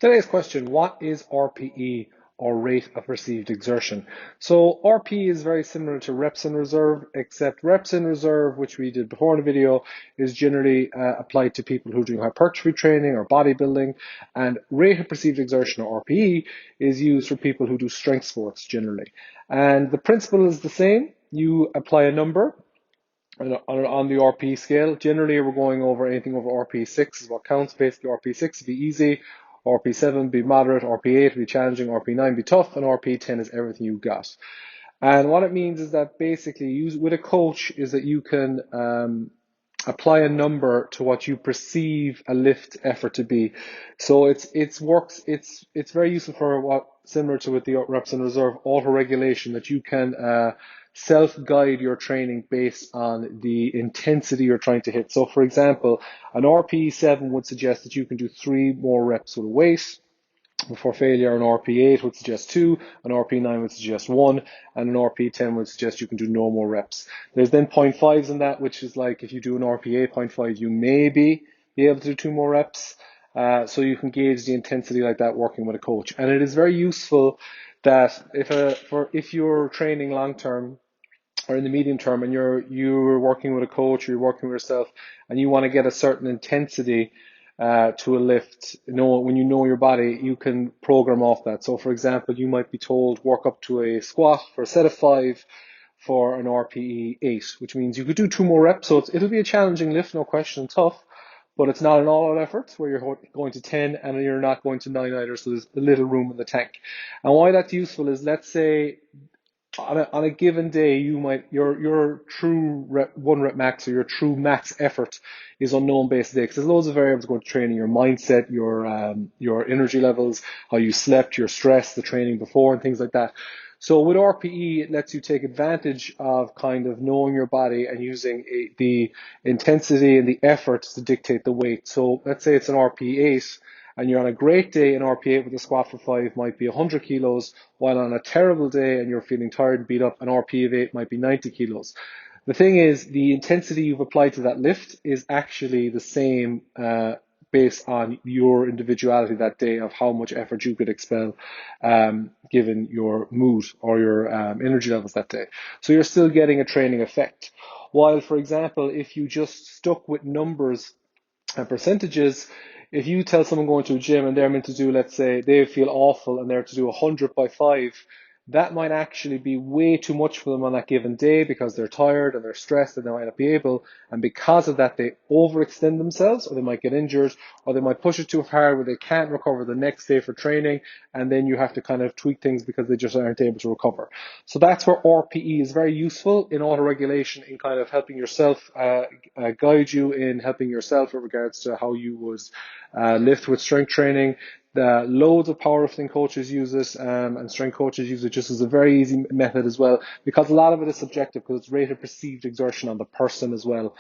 Today's question, what is RPE or rate of perceived exertion? So RPE is very similar to reps in reserve, except reps in reserve, which we did before in the video, is generally applied to people who are doing hypertrophy training or bodybuilding, and rate of perceived exertion or RPE is used for people who do strength sports generally. And the principle is the same. You apply a number on the RPE scale. Generally, we're going over anything over RPE 6 is what counts. Basically, RPE 6 would be easy, RPE 7 be moderate, RPE 8 be challenging, RPE 9 be tough, and RPE 10 is everything you got. And what it means is that basically, with a coach, is that you can apply a number to what you perceive a lift effort to be. So it's very useful for what similar to with the reps in reserve auto regulation, that you can self-guide your training based on the intensity you're trying to hit. So for example, an RPE 7 would suggest that you can do 3 more reps with a weight before failure. An RPE 8 would suggest 2, an RPE 9 would suggest 1, and an RPE 10 would suggest you can do no more reps. There's then 0.5s in that, which is like if you do an RPE 8.5, you maybe be able to do 2 more reps. So you can gauge the intensity like that working with a coach. And it is very useful that if you're training long term or in the medium term and you're working with a coach or you're working with yourself and you want to get a certain intensity to a lift, when you know your body, you can program off that. So for example, you might be told work up to a squat for a set of 5 for an RPE 8, which means you could do 2 more reps. So it'll be a challenging lift, no question, tough, but it's not an all-out effort where you're going to 10 and you're not going to 9 either, so there's a little room in the tank. And why that's useful is, let's say on a given day, your true one rep max or your true max effort is unknown based today, because there's loads of variables going to training: your mindset, your energy levels, how you slept, your stress, the training before, and things like that. So with RPE, it lets you take advantage of kind of knowing your body and using the intensity and the efforts to dictate the weight. So let's say it's an RPE 8, and you're on a great day, an RPE 8 with a squat for 5 might be 100 kilos, while on a terrible day and you're feeling tired and beat up, an RPE 8 might be 90 kilos. The thing is, the intensity you've applied to that lift is actually the same based on your individuality that day of how much effort you could expel given your mood or your energy levels that day. So you're still getting a training effect. While, for example, if you just stuck with numbers and percentages, if you tell someone going to a gym and they're meant to do, let's say they feel awful and they're to do 100 by 5, that might actually be way too much for them on that given day because they're tired and they're stressed and they might not be able. And because of that, they overextend themselves, or they might get injured, or they might push it too hard where they can't recover the next day for training. And then you have to kind of tweak things because they just aren't able to recover. So that's where RPE is very useful in auto-regulation, in kind of helping yourself, guide you in helping yourself with regards to how you would lift with strength training. Loads of powerlifting coaches use it, and strength coaches use it just as a very easy method as well, because a lot of it is subjective, because it's rate of perceived exertion on the person as well.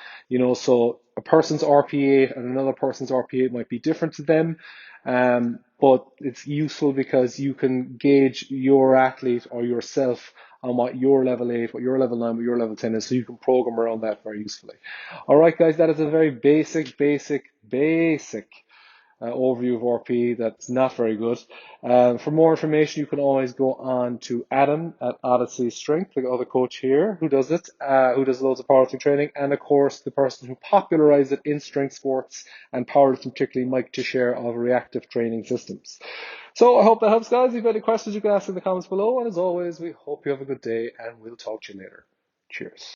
So a person's RPE and another person's RPE might be different to them, but it's useful because you can gauge your athlete or yourself on what your level 8, what your level 9, what your level 10 is, so you can program around that very usefully. All right, guys, that is a very basic overview of RPE that's not very good. For more information, you can always go on to Adam at Odyssey Strength, the other coach here who does it, who does loads of powerlifting training, and of course the person who popularized it in strength sports and powerlifting, particularly Mike Teixeira of Reactive Training Systems. So I hope that helps, guys. If you have any questions, you can ask in the comments below, and as always, we hope you have a good day, and we'll talk to you later. Cheers.